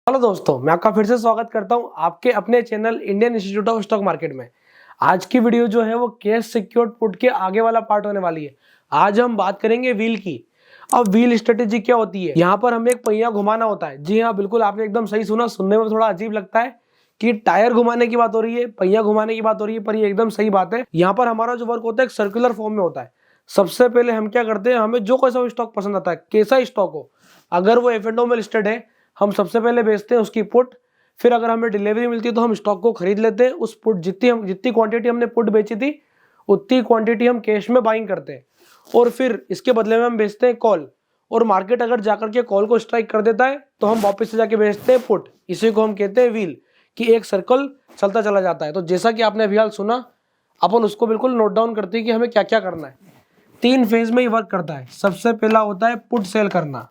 Hello दोस्तों, मैं आपका फिर से स्वागत करता हूं आपके अपने channel Indian institute of stock market में। आज की वीडियो जो है वो कैश सिक्योर्ड पुट के आगे वाला पार्ट होने वाली है। आज हम बात करेंगे व्हील की। अब व्हील स्ट्रेटेजी क्या होती है? यहाँ पर हमें एक पहिया घुमाना होता है। जी हाँ, बिल्कुल आपने एकदम सही सुना। सुनने में थोड़ा अजीब लगता है कि टायर घुमाने की बात हो रही है, पहिया घुमाने की बात हो रही है, पर ये एकदम सही बात है। यहाँ पर हमारा जो वर्क होता है एक सर्कुलर फॉर्म में होता है। सबसे पहले हम क्या करते हैं, हमें जो कैसा स्टॉक पसंद आता है, कैसा स्टॉक हो, अगर वो F&O में लिस्टेड है, हम सबसे पहले बेचते हैं उसकी पुट। फिर अगर हमें डिलीवरी मिलती है तो हम स्टॉक को खरीद लेते हैं। उस पुट जितनी क्वांटिटी हमने पुट बेची थी उतनी क्वांटिटी हम कैश में बाइंग करते हैं और फिर इसके बदले में हम बेचते हैं कॉल। और मार्केट अगर जाकर के कॉल को स्ट्राइक कर देता है तो हम वापस से जाके बेचते हैं पुट। इसी को हम कहते हैं व्हील, कि एक सर्कल चलता चला जाता है। तो जैसा कि आपने अभी हाल सुना, अपन उसको बिल्कुल नोट डाउन करते हैं कि हमें क्या क्या करना है। 3 फेज में ही वर्क करता है। सबसे पहला होता है पुट सेल करना।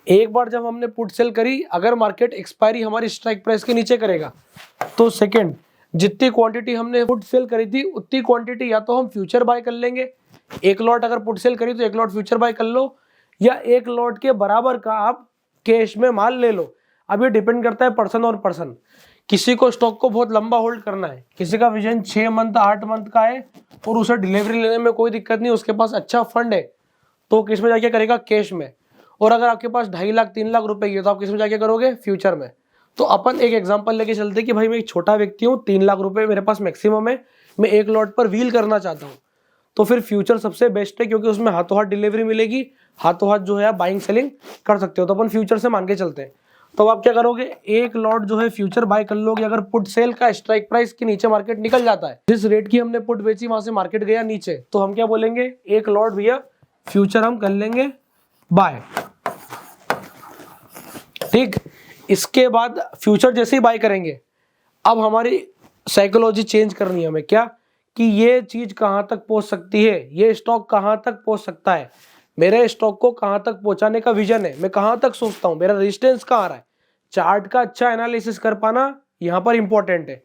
एक बार जब हमने पुट सेल करी, अगर मार्केट एक्सपायरी हमारी स्ट्राइक प्राइस के नीचे करेगा तो सेकंड, जितनी क्वांटिटी हमने पुट सेल करी थी उतनी क्वांटिटी या तो हम फ्यूचर बाय कर लेंगे। एक लॉट अगर पुट सेल करी तो एक लॉट फ्यूचर बाय कर लो, या एक लॉट के बराबर का आप कैश में माल ले लो। अब ये डिपेंड करता है पर्सन और पर्सन। किसी को स्टॉक को बहुत लंबा होल्ड करना है, किसी का विजन 6 मंथ 8 मंथ का है और उसे डिलीवरी लेने में कोई दिक्कत नहीं, उसके पास अच्छा फंड है, तो किस में जाके करेगा, कैश में। और अगर आपके पास 2.5 लाख 3 लाख रुपए की है तो आप किस में जाके करोगे, फ्यूचर में। तो अपन एक एग्जांपल लेके चलते कि भाई मैं एक छोटा व्यक्ति हूँ, 3 लाख रुपए मेरे पास मैक्सिमम है, मैं एक लॉट पर व्हील करना चाहता हूँ, तो फिर फ्यूचर सबसे बेस्ट है, क्योंकि उसमें हाथों हाथ डिलीवरी मिलेगी, हाथों हाथ जो है आप बाइंग सेलिंग कर सकते हो। तो अपन फ्यूचर से मान के चलते हैं। तो आप क्या करोगे, एक लॉट जो है फ्यूचर बाय कर लोगे। अगर पुट सेल का स्ट्राइक प्राइस के नीचे मार्केट निकल जाता है, जिस रेट की हमने पुट बेची वहां से मार्केट गया नीचे, तो हम क्या बोलेंगे, एक लॉट भैया फ्यूचर हम कर लेंगे बाय। ठीक, इसके बाद फ्यूचर जैसे ही बाय करेंगे, अब हमारी साइकोलॉजी चेंज करनी है हमें। क्या कि ये चीज कहां तक पहुंच सकती है, ये स्टॉक कहां तक पहुंच सकता है, मेरे स्टॉक को कहां तक पहुंचाने का विजन है, मैं कहां तक सोचता हूं, मेरा रेजिस्टेंस कहां आ रहा है। चार्ट का अच्छा एनालिसिस कर पाना यहां पर इंपॉर्टेंट है।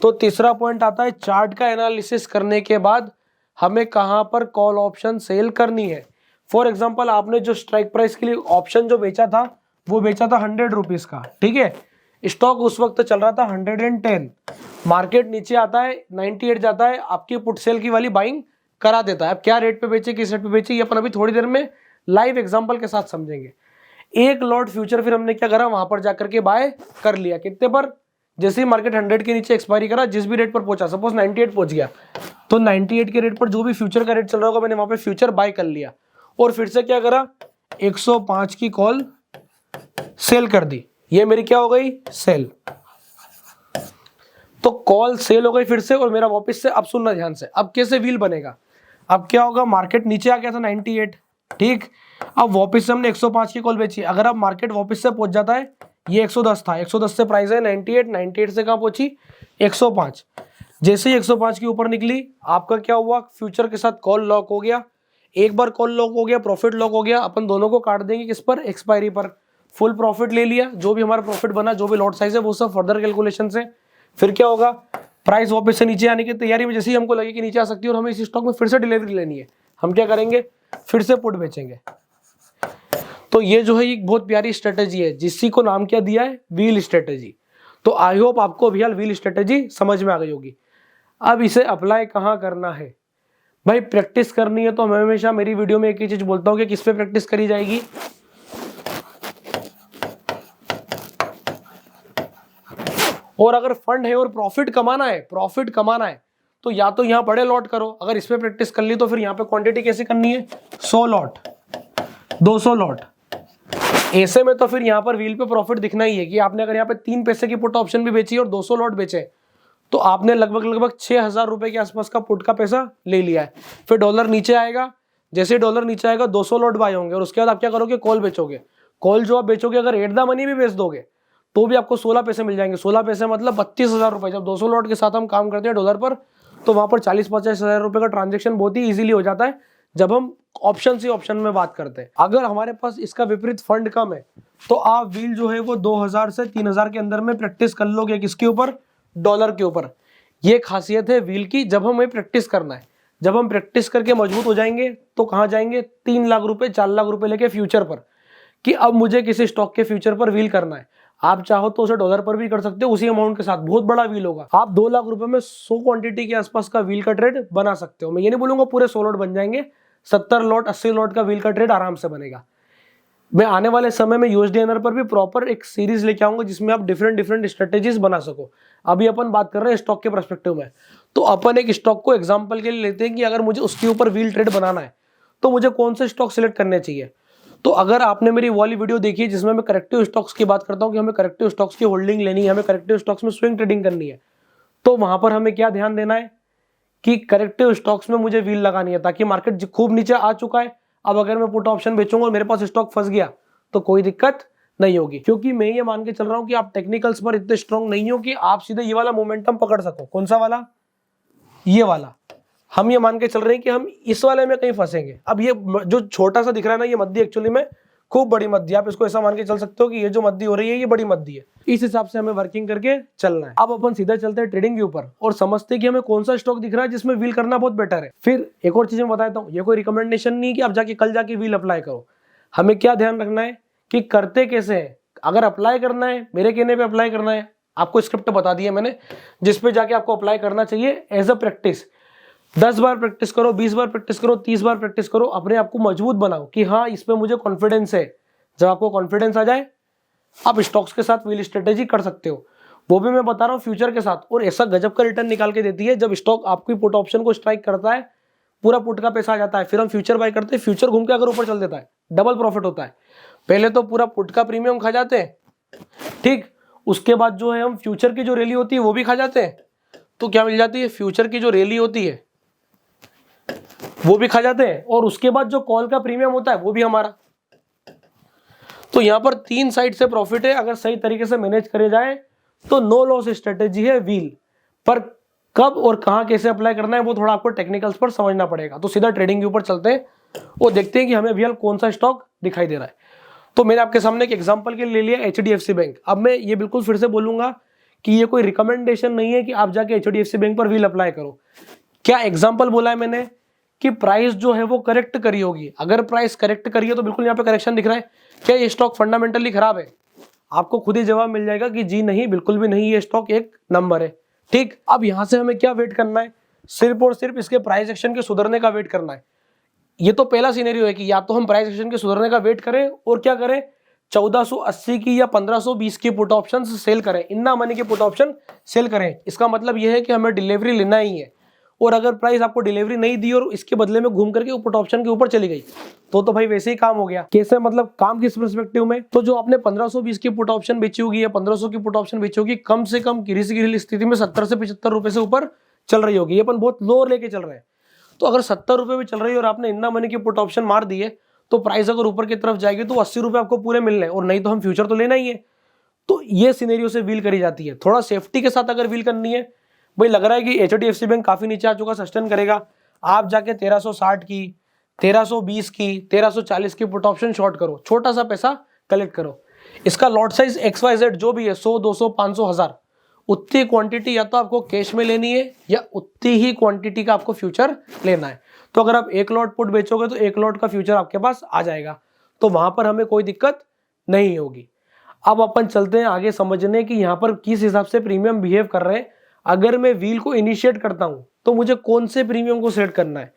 तो तीसरा पॉइंट आता है, चार्ट का एनालिसिस करने के बाद हमें कहां पर कॉल ऑप्शन सेल करनी है। फॉर एग्जाम्पल, आपने जो स्ट्राइक प्राइस के लिए ऑप्शन जो बेचा था वो बेचा था 100 रुपीज का, ठीक है। स्टॉक उस वक्त चल रहा था 110, मार्केट नीचे आता है 98 जाता है, आपकी पुट सेल की वाली बाइंग करा देता है। अब क्या रेट पे बेचे, किस रेट पे बेचे, ये अपन अभी थोड़ी देर में लाइव एग्जांपल के साथ समझेंगे। एक लॉट फ्यूचर फिर हमने क्या करा, वहां पर जाकर के बाय कर लिया। कितने पर, जैसे ही मार्केट 100 के नीचे एक्सपायरी करा, जिस भी रेट पर पहुंचा, सपोज 98 पहुंच गया, तो 98 के रेट पर जो भी फ्यूचर का रेट चल रहा होगा, मैंने वहां पे फ्यूचर बाय कर लिया। और फिर से क्या करा, 105 की कॉल सेल कर दी। ये मेरी क्या हो गई, सेल। तो कॉल सेल हो गई फिर से, और मेरा वापस से, अब सुनना ध्यान से, अब कैसे व्हील बनेगा। अब क्या होगा, मार्केट नीचे आ गया था 98, ठीक। अब वापस से हमने 105 की कॉल बेची। अगर अब मार्केट वापस से पहुंच जाता है, ये 110 था, 110 से प्राइस है 98, 98 से कहां पहुंची, 105। जैसे ही 105 के ऊपर निकली, आपका क्या हुआ, फ्यूचर के साथ कॉल लॉक हो गया। एक बार कॉल लॉक हो गया, प्रॉफिट लॉक हो गया, अपन दोनों को काट देंगे किस पर, एक्सपायरी पर। फुल प्रॉफिट ले लिया, जो भी हमारा प्रॉफिट बना, जो भी लॉट साइज है, वो सब फर्दर कैलकुलेशन से। फिर क्या होगा, प्राइस वापस से नीचे आने की तैयारी में, जैसे ही हमको लगे कि नीचे आ सकती है और हमें इस स्टॉक में फिर से डिलीवरी लेनी है, हम क्या करेंगे, फिर से पुट बेचेंगे। तो ये जो है एक बहुत प्यारी स्ट्रेटेजी है, जिसी को नाम क्या दिया है, व्हील स्ट्रेटेजी। तो आई होप आपको भी व्हील स्ट्रेटेजी समझ में आ गई होगी। अब इसे अप्लाई कहाँ करना है भाई, प्रैक्टिस करनी है। तो मैं हमेशा मेरी वीडियो में एक ही चीज बोलता हूँ कि किस पे प्रैक्टिस करी जाएगी, और अगर फंड है और प्रॉफिट कमाना है, तो या तो यहाँ बड़े लॉट करो। अगर इस पे प्रैक्टिस कर ली तो फिर यहाँ पे क्वांटिटी कैसे करनी है, 100 लॉट 200 लॉट। ऐसे में तो फिर यहाँ पर व्हील पे प्रॉफिट दिखना ही है कि आपने अगर यहाँ पे 3 पैसे की पुट ऑप्शन भी बेची और 200 लॉट बेचे, तो आपने लगभग 6,000 रुपए के आसपास का पुट का पैसा ले लिया है। फिर डॉलर नीचे आएगा, जैसे डॉलर नीचे आएगा 200 लॉट बाय होंगे, और उसके बाद आप क्या करोगे, कॉल बेचोगे। कॉल जो आप बेचोगे, अगर एट द मनी भी बेच दोगे तो भी आपको 16 पैसे मिल जाएंगे। 16 पैसे मतलब 32,000 रुपए। जब 200 लॉट के साथ हम काम करते हैं डॉलर पर, तो वहां पर 40-50 हजार रुपए का ट्रांजेक्शन बहुत ही इजीली हो जाता है, जब हम ऑप्शन से ऑप्शन में बात करते हैं। अगर हमारे पास इसका विपरीत फंड कम है, तो आप व्हील जो है वो 2,000 से 3,000 के अंदर में प्रैक्टिस कर लोगे। किसके ऊपर, डॉलर के ऊपर। ये खासियत है व्हील की, जब हमें प्रैक्टिस करना है। जब हम प्रैक्टिस करके मजबूत हो जाएंगे तो कहां जाएंगे, 3 लाख रुपए 4 लाख रुपए लेके फ्यूचर पर। कि अब मुझे किसी स्टॉक के फ्यूचर पर व्हील करना है। आप चाहो तो उसे डॉलर पर भी कर सकते हो, उसी अमाउंट के साथ बहुत बड़ा व्हील होगा। आप 2 लाख रुपए में 100 क्वांटिटी के आसपास का व्हील का ट्रेड बना सकते हो। मैं ये नहीं बोलूंगा पूरे 100 लॉट बन जाएंगे, 70 लॉट 80 लॉट का व्हील का ट्रेड आराम से बनेगा। मैं आने वाले समय में यूएसडीएनआर पर भी प्रॉपर एक सीरीज लेके आऊंगा जिसमें आप डिफरेंट स्ट्रेटेजीज बना सको। अभी अपन बात कर रहे हैं स्टॉक के पर्सपेक्टिव में, तो अपन एक स्टॉक को एग्जांपल के लिए लेते हैं कि अगर मुझे उसके ऊपर व्हील ट्रेड बनाना है तो मुझे कौन से स्टॉक सिलेक्ट करने चाहिए। तो अगर आपने मेरी वाली वीडियो देखी है जिसमें मैं करेक्टिव स्टॉक्स की बात करता हूं कि हमें करेक्टिव स्टॉक्स की होल्डिंग लेनी है, हमें करेक्टिव स्टॉक्स में स्विंग ट्रेडिंग करनी है, तो वहां पर हमें क्या ध्यान देना है कि करेक्टिव स्टॉक्स में मुझे व्हील लगानी है, ताकि मार्केट खूब नीचे आ चुका है, अब अगर मैं पुट ऑप्शन बेचूंगा और मेरे पास स्टॉक फंस गया तो कोई दिक्कत नहीं होगी। क्योंकि मैं ये मान के चल रहा हूं कि आप टेक्निकल्स पर इतने स्ट्रांग नहीं हो कि आप सीधे ये वाला मोमेंटम पकड़ सको। कौन सा वाला? ये वाला। हम ये मान के चल रहे हैं कि हम इस वाले में कहीं फंसेंगे। अब ये जो छोटा सा दिख रहा है ना, ये मद्दी एक्चुअली में खूब बड़ी मद्दी, आप इसको ऐसा मान के चल सकते हो कि ये जो मद्दी हो रही है ये बड़ी मद्दी है। इस हिसाब से हमें वर्किंग करके चलना है। अब अपन सीधा चलते हैं ट्रेडिंग व्यू पर और समझते हैं कि हमें कौन सा स्टॉक दिख रहा है जिसमें व्हील करना बहुत बेटर है। फिर एक और चीज मैं बताता हूँ, ये कोई रिकमेंडेशन नहीं कि आप जाके कल जाके व्हील अप्लाई करो। हमें क्या ध्यान रखना है कि करते कैसे है। अगर अप्लाई करना है, मेरे कहने पे अप्लाई करना है, आपको स्क्रिप्ट बता दी है मैंने जिसपे जाके आपको अप्लाई करना चाहिए एज अ प्रैक्टिस। 10 बार प्रैक्टिस करो, 20 बार प्रैक्टिस करो, 30 बार प्रैक्टिस करो, अपने आप को मजबूत बनाओ कि हाँ इस पे मुझे कॉन्फिडेंस है। जब आपको कॉन्फिडेंस आ जाए आप स्टॉक्स के साथ व्हील स्ट्रेटेजी कर सकते हो, वो भी मैं बता रहा हूँ फ्यूचर के साथ। और ऐसा गजब का रिटर्न निकाल के देती है जब स्टॉक आपकी पुट ऑप्शन को स्ट्राइक करता है, पूरा पुट का पैसा आ जाता है, फिर हम फ्यूचर बाय करते हैं, फ्यूचर घूम के अगर ऊपर चल देता है डबल प्रॉफिट होता है। पहले तो पूरा पुट का प्रीमियम खा जाते हैं, ठीक, उसके बाद जो है हम फ्यूचर की जो रैली होती है वो भी खा जाते हैं। तो क्या मिल जाती है, फ्यूचर की जो रैली होती है वो भी खा जाते हैं, और उसके बाद जो कॉल का प्रीमियम होता है वो भी हमारा। तो यहां पर 3 साइड से प्रॉफिट है अगर सही तरीके से मैनेज करे जाए तो। नो लॉस स्ट्रेटेजी है व्हील पर। कब और कहां कैसे अप्लाई करना है वो थोड़ा आपको टेक्निकल्स पर समझना पड़ेगा। तो सीधा ट्रेडिंग के ऊपर चलते हैं और देखते हैं कि हमें अभी कौन सा स्टॉक दिखाई दे रहा है। तो मैंने आपके सामने एक एग्जांपल के लिए ले लिया HDFC बैंक। अब मैं ये बिल्कुल फिर से बोलूंगा कि ये कोई रिकमेंडेशन नहीं है कि आप जाके HDFC बैंक पर व्हील अप्लाई करो। क्या एग्जांपल बोला है मैंने कि प्राइस जो है वो करेक्ट करी होगी। अगर प्राइस करेक्ट करी है तो बिल्कुल यहाँ पे करेक्शन दिख रहा है। क्या ये स्टॉक फंडामेंटली खराब है? आपको खुद ही जवाब मिल जाएगा कि जी नहीं, बिल्कुल भी नहीं, ये स्टॉक एक नंबर है। ठीक, अब यहां से हमें क्या वेट करना है? सिर्फ और सिर्फ इसके प्राइस एक्शन के सुधरने का वेट करना है। ये तो पहला सिनेरियो है कि या तो हम प्राइस एक्शन के सुधरने का वेट करें और क्या करें, 1480 की या 1520 की पुट ऑप्शन सेल करें, इन्ना मनी के पुट ऑप्शन सेल करें। इसका मतलब यह है कि हमें डिलीवरी लेना ही है। और अगर प्राइस आपको डिलीवरी नहीं दी और इसके बदले में घूम करके पुट ऑप्शन के ऊपर चली गई तो भाई वैसे ही काम हो गया। कैसे मतलब काम किस पर्सपेक्टिव में? तो जो आपने 1520 की पुट ऑप्शन बेची होगी या 1500 की पुट ऑप्शन बेची होगी, कम से कम गिरी से गिरी स्थिति में 70 से 75 रुपए से ऊपर चल रही होगी। ये अपन बहुत लो लेके चल रहे हैं। तो अगर 70 रुपए में चल रही है और आपने इन्ना मनी की पुट ऑप्शन मार दी है तो प्राइस अगर ऊपर की तरफ जाएगी तो 80 रुपए आपको पूरे मिलने, और नहीं तो हम फ्यूचर तो लेना ही है। तो ये सिनेरियो से व्हील करी जाती है। थोड़ा सेफ्टी के साथ अगर व्हील करनी है, भाई लग रहा है कि HDFC बैंक काफी नीचे आ चुका, सस्टेन करेगा, आप जाके 1360 की, 1320 की, 1340 की पुट ऑप्शन शॉर्ट करो, छोटा सा पैसा कलेक्ट करो। इसका लॉट साइज XYZ जो भी है 100, 200, 500, 1000, उतनी क्वांटिटी या तो आपको कैश में लेनी है या उतनी ही क्वांटिटी का आपको फ्यूचर लेना है। तो अगर आप 1 लॉट पुट बेचोगे तो 1 लॉट का फ्यूचर आपके पास आ जाएगा, तो वहां पर हमें कोई दिक्कत नहीं होगी। अब अपन चलते हैं आगे समझने कि यहाँ पर किस हिसाब से प्रीमियम बिहेव कर रहे हैं। अगर मैं व्हील को इनिशिएट करता हूं तो मुझे कौन से प्रीमियम को सेट करना है।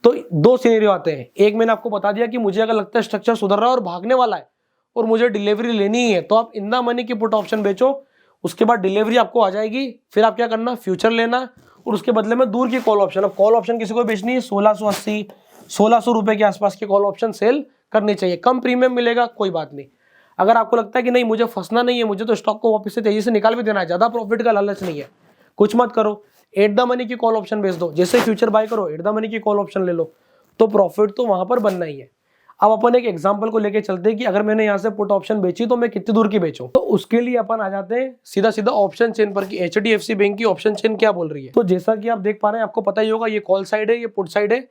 तो 2 सिनेरियो आते हैं। एक मैंने आपको बता दिया कि मुझे अगर लगता है स्ट्रक्चर सुधर रहा है और भागने वाला है और मुझे डिलीवरी लेनी ही है, तो आप इतना मनी की पुट ऑप्शन बेचो, उसके बाद डिलीवरी आपको आ जाएगी, फिर आप क्या करना, फ्यूचर लेना और उसके बदले में दूर की कॉल ऑप्शन। अब कॉल ऑप्शन किसी को बेचनी है 1680, 1600 रुपए के आसपास की कॉल ऑप्शन सेल करनी चाहिए। कम प्रीमियम मिलेगा, कोई बात नहीं। अगर आपको लगता है कि नहीं मुझे फंसना नहीं है, मुझे तो स्टॉक को वापस से तेजी से निकाल भी देना है, ज्यादा प्रॉफिट का लालच नहीं है, कुछ मत करो, एट द मनी की कॉल ऑप्शन बेच दो। जैसे फ्यूचर बाय करो एट द मनी की कॉल ऑप्शन ले लो, तो प्रॉफिट तो वहां पर बनना ही है। अब अपन एक एग्जांपल को लेके चलते हैं कि अगर मैंने यहाँ से पुट ऑप्शन बेची तो मैं कितनी दूर की बेचूं। तो उसके लिए अपन आ जाते हैं सीधा सीधा ऑप्शन चेन पर कि HDFC बैंक की ऑप्शन चेन क्या बोल रही है। तो जैसा कि आप देख पा रहे हैं, आपको पता ही होगा, ये कॉल साइड है, ये पुट साइड है।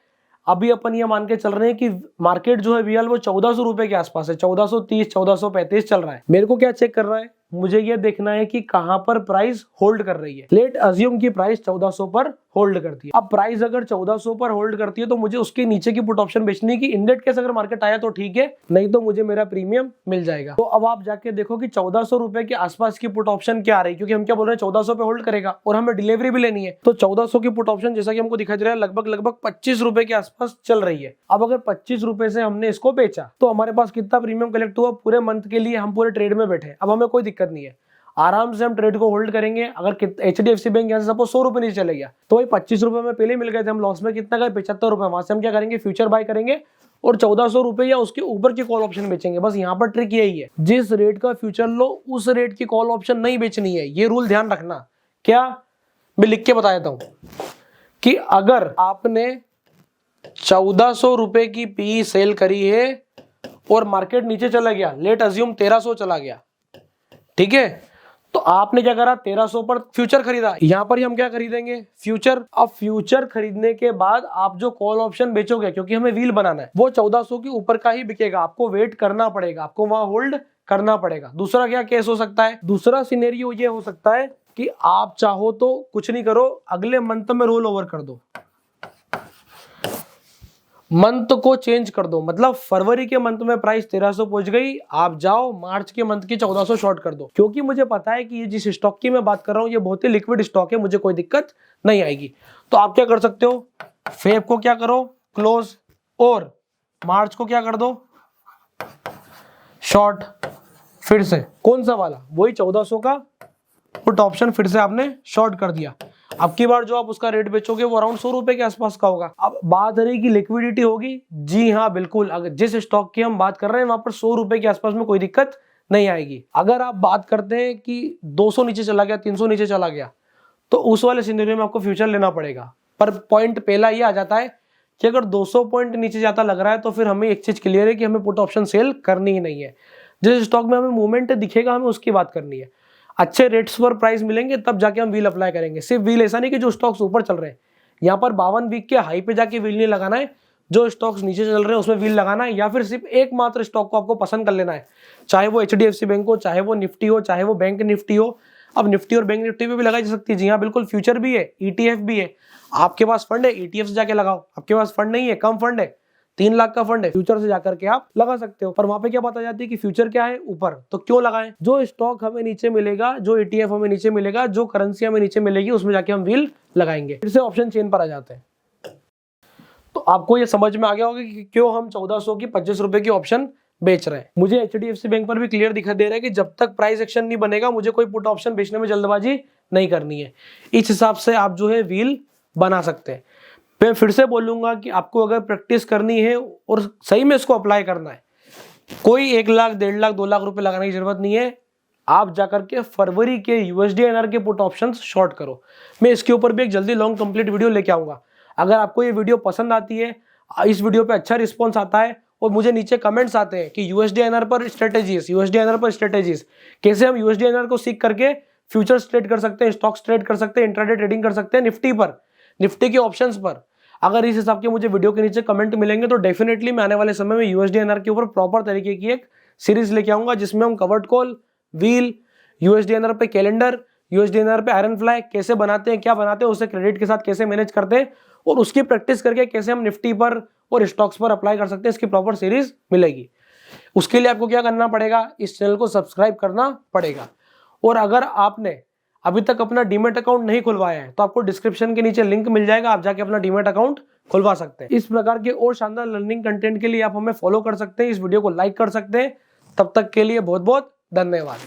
अभी अपन ये मान के चल रहे हैं कि मार्केट जो है VL वो 1400 रुपए के आसपास है, 1430, 1435 चल रहा है। मेरे को क्या चेक करना है मुझे ये देखना है कि कहां पर प्राइस होल्ड कर रही है। लेट अज्यूम की प्राइस 1400 पर होल्ड करती है। अब प्राइस अगर 1400 पर होल्ड करती है तो मुझे उसके नीचे की पुट ऑप्शन बेचनी है कि इन दैट केस अगर मार्केट आया तो ठीक है, नहीं तो मुझे मेरा प्रीमियम मिल जाएगा। तो अब आप जाके देखो कि 1400 रुपए के आसपास की पुट ऑप्शन क्या आ रही है, क्योंकि हम क्या बोल रहे हैं 1400 पे होल्ड करेगा और हमें डिलीवरी भी लेनी है। तो 1400 की पुट ऑप्शन जैसा कि हमको दिखाई दे रहा है लगभग 25 रुपए के आसपास चल रही है। अब अगर 25 रुपए से हमने इसको बेचा तो हमारे पास कितना प्रीमियम कलेक्ट हुआ पूरे मंथ के लिए, हम पूरे ट्रेड में बैठे। अब हमें कोई दिक्कत नहीं है, आराम से हम ट्रेड को होल्ड करेंगे। अगर HDFC बैंक यहाँ से सपोज 100 रुपए नीचे चले गया तो वही 25 रुपए में पहले मिल गए थे, हम लॉस में कितना गए 75 रुपए। वहां से हम क्या करेंगे, फ्यूचर बाय करेंगे और 1400 रुपए या उसके ऊपर की कॉल ऑप्शन बेचेंगे। बस यहाँ पर ट्रिक यही है, जिस रेट का फ्यूचर लो उस रेट की कॉल ऑप्शन नहीं बेचनी है। ये रूल ध्यान रखना। क्या, मैं लिख के बता देता हूं कि अगर आपने 1400 रुपए की पी सेल करी है और मार्केट नीचे चला गया, लेट अज्यूम 1300 चला गया, ठीक है, तो आपने क्या करा 1300 पर फ्यूचर खरीदा। यहां पर ही हम क्या खरीदेंगे, फ्यूचर। अब फ्यूचर खरीदने के बाद आप जो कॉल ऑप्शन बेचोगे, क्योंकि हमें व्हील बनाना है, वो 1400 के ऊपर का ही बिकेगा। आपको वेट करना पड़ेगा, आपको वहां होल्ड करना पड़ेगा। दूसरा क्या केस हो सकता है, दूसरा सिनेरियो ये हो सकता है कि आप चाहो तो कुछ नहीं करो, अगले मंथ में रोल ओवर कर दो, मंथ को चेंज कर दो। मतलब फरवरी के मंथ में प्राइस 1300 पहुंच गई, आप जाओ मार्च के मंथ की 1400 शॉर्ट कर दो। क्योंकि मुझे पता है कि ये जिस स्टॉक की मैं बात कर रहा हूं ये बहुत ही लिक्विड स्टॉक है, मुझे कोई दिक्कत नहीं आएगी। तो आप क्या कर सकते हो, फेब को क्या करो क्लोज, और मार्च को क्या कर दो शॉर्ट। फिर से कौन सा वाला, वही 1400 का पुट ऑप्शन फिर से आपने शॉर्ट कर दिया। अब की बार जो आप उसका रेट बेचोगे वो अराउंड 100 रुपए के आसपास का होगा। अब बात रही कि लिक्विडिटी होगी, जी हाँ बिल्कुल, अगर जिस स्टॉक की हम बात कर रहे हैं वहां पर 100 रुपए के आसपास में कोई दिक्कत नहीं आएगी। अगर आप बात करते हैं कि 200 नीचे चला गया, 300 नीचे चला गया, तो उस वाले सिनेरियो में आपको फ्यूचर लेना पड़ेगा। पर पॉइंट पहला ये आ जाता है कि अगर 200 पॉइंट नीचे जाता लग रहा है तो फिर हमें एक चीज क्लियर है कि हमें पुट ऑप्शन सेल करनी ही नहीं है। जिस स्टॉक में हमें मूवमेंट दिखेगा हमें उसकी बात करनी है। अच्छे रेट्स पर प्राइस मिलेंगे तब जाके हम व्हील अप्लाई करेंगे। सिर्फ व्हील ऐसा नहीं कि जो स्टॉक्स ऊपर चल रहे हैं, यहाँ पर 52 वीक के हाई पे जाके व्हील नहीं लगाना है, जो स्टॉक्स नीचे चल रहे हैं उसमें व्हील लगाना है, या फिर सिर्फ एकमात्र स्टॉक को आपको पसंद कर लेना है, चाहे वो HDFC बैंक हो, चाहे वो निफ्टी हो, चाहे वो बैंक निफ्टी हो। अब निफ्टी और बैंक निफ्टी पे भी लगाई जा सकती है, जी हाँ बिल्कुल, फ्यूचर भी है, ETF भी है। आपके पास फंड है, ETF से जाके लगाओ। आपके पास फंड नहीं है, कम फंड है, 3 लाख का फंड है, फ्यूचर से जाकर के आप लगा सकते हो। पर वहां पे क्या बात आ जाती है कि फ्यूचर क्या है ऊपर, तो क्यों लगाएं, जो स्टॉक हमें नीचे मिलेगा, जो ETF हमें नीचे मिलेगा, जो करेंसी हमें नीचे मिलेगी उसमें जाके हम व्हील लगाएंगे। फिर से ऑप्शन चेन पर आ जाते हैं। तो आपको ये समझ में आ गया होगा कि क्यों हम 1400 की 25 रुपए की ऑप्शन बेच रहे हैं। मुझे HDFC बैंक पर भी क्लियर दिखाई दे रहा है कि जब तक प्राइस एक्शन नहीं बनेगा मुझे कोई पुट ऑप्शन बेचने में जल्दबाजी नहीं करनी है। इस हिसाब से आप जो है व्हील बना सकते हैं। मैं फिर से बोलूंगा कि आपको अगर प्रैक्टिस करनी है और सही में इसको अप्लाई करना है, कोई 1 लाख, 1.5 लाख, 2 लाख रुपए लगाने की जरूरत नहीं है। आप जाकर के फरवरी के USD/INR के पुट ऑप्शंस शॉर्ट करो। मैं इसके ऊपर भी एक जल्दी लॉन्ग कंप्लीट वीडियो लेके आऊंगा। अगर आपको ये वीडियो पसंद आती है, इस वीडियो पे अच्छा रिस्पॉन्स आता है और मुझे नीचे कमेंट्स आते हैं कि USD/INR पर स्ट्रेटेजीज, कैसे हम USD/INR को सीख करके फ्यूचर्स ट्रेड कर सकते हैं, स्टॉक्स ट्रेड कर सकते हैं, इंट्राडे ट्रेडिंग कर सकते हैं निफ्टी पर, निफ्टी के ऑप्शंस पर। अगर इस हिसाब के मुझे वीडियो के नीचे कमेंट मिलेंगे तो डेफिनेटली मैं आने वाले समय में USD/INR के ऊपर प्रॉपर तरीके की एक सीरीज लेके आऊंगा, जिसमें हम कवर्ड कॉल, व्हील, USD/INR पे कैलेंडर, USD/INR पे आयरन फ्लाई कैसे बनाते हैं, क्या बनाते हैं, उसे क्रेडिट के साथ कैसे मैनेज करते हैं और उसकी प्रैक्टिस करके कैसे हम निफ्टी पर और स्टॉक्स पर अप्लाई कर सकते हैं, इसकी प्रॉपर सीरीज मिलेगी। उसके लिए आपको क्या करना पड़ेगा, इस चैनल को सब्सक्राइब करना पड़ेगा। और अगर आपने अभी तक अपना डीमैट अकाउंट नहीं खुलवाया है तो आपको डिस्क्रिप्शन के नीचे लिंक मिल जाएगा, आप जाके अपना डीमैट अकाउंट खुलवा सकते हैं। इस प्रकार के और शानदार लर्निंग कंटेंट के लिए आप हमें फॉलो कर सकते हैं, इस वीडियो को लाइक कर सकते हैं। तब तक के लिए बहुत बहुत धन्यवाद।